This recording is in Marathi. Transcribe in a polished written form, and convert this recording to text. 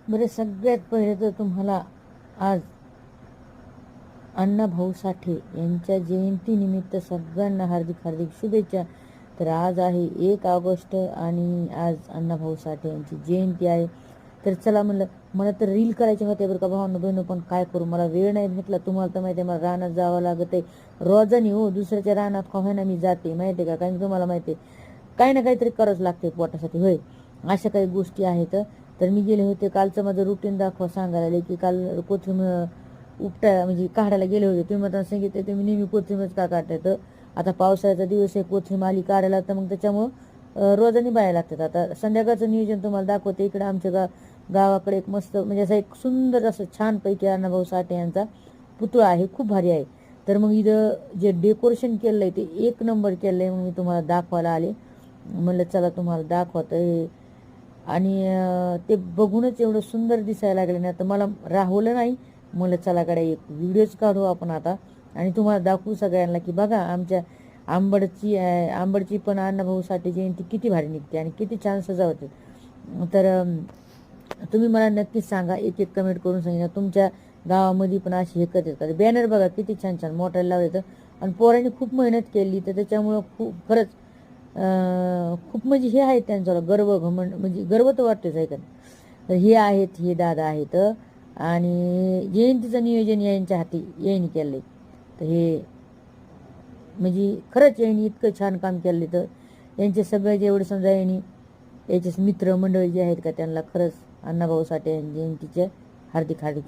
बरे सगळ्यात पहिले तर तुम्हाला आज अण्णाभाऊ साठे यांच्या जयंतीनिमित्त सगळ्यांना हार्दिक हार्दिक शुभेच्छा. तर आज आहे 1 ऑगस्ट आणि आज अण्णाभाऊ साठे यांची जयंती आहे. तर चला म्हणलं, मला तर रील करायचे होते बरं का भावांनो बहिणो, पण काय करू, मला वेळ नाही भेटला. तुम्हाला तर माहिती आहे मला रानात जावं लागत आहे रोजानी. हो, दुसऱ्याच्या रानात का होईना मी जाते माहिती आहे का, कारण तुम्हाला माहिती आहे काही ना काहीतरी करावंच लागते पोटासाठी. होय, अशा काही गोष्टी आहेत. तर मी गेले होते, कालचं माझं रुटीन दाखवा सांगायला की काल कोथिंबीर उपटा म्हणजे काढायला गेले होते. तुम्ही मला सांगितले तुम्ही नेहमी कोथिंबीरच का काढताय, तर आता पावसाळ्याचा दिवस आहे, कोथिंबीर आली काढायला, तर मग त्याच्यामुळं रोजानी बाया लागतात. आता संध्याकाळचं नियोजन तुम्हाला दाखवते. इकडे आमच्या गावाकडे एक मस्त म्हणजे असं एक सुंदर असं छानपैकी अण्णाभाऊ साठे यांचा पुतळा आहे, खूप भारी आहे. तर मग इथं जे डेकोरेशन केलं आहे ते 1 नंबर केलं आहे. मग मी तुम्हाला दाखवायला आले, म्हणलं चला तुम्हाला दाखवत आहे. आणि ते बघूनच एवढं सुंदर दिसायला लागले ना, तर मला राहवलं नाही, म्हणलं चलाकडे एक व्हिडिओच काढू आपण आता आणि तुम्हाला दाखवू सगळ्यांना की बघा आमच्या आंबडची पण अण्णाभाऊ साठे जयंती किती भारी निघते आणि किती छान सजावते. तर तुम्ही मला नक्कीच सांगा, एक एक कमेंट करून सांगा तुमच्या गावामध्ये पण अशी हे करतात का. बॅनर बघा किती छान छान मोठ्याला लावले, आणि पोरांनी खूप मेहनत केली, तर त्याच्यामुळं खूप खरंच खूप म्हणजे हे आहे त्यांच्यावर गर्व घमंड, म्हणजे गर्व तर वाटतोच आहे का. तर हे आहेत, हे दादा आहेत आणि जयंतीचं नियोजन यांच्या हाती यांनी केलं आहे. तर हे म्हणजे खरंच यांनी इतकं छान काम केलं. तर यांचे सगळे जेवढे समजा यांनी याचे मित्र मंडळी जे आहेत का त्यांना खरंच अण्णाभाऊ साठे जयंतीचे हार्दिक हार्दिक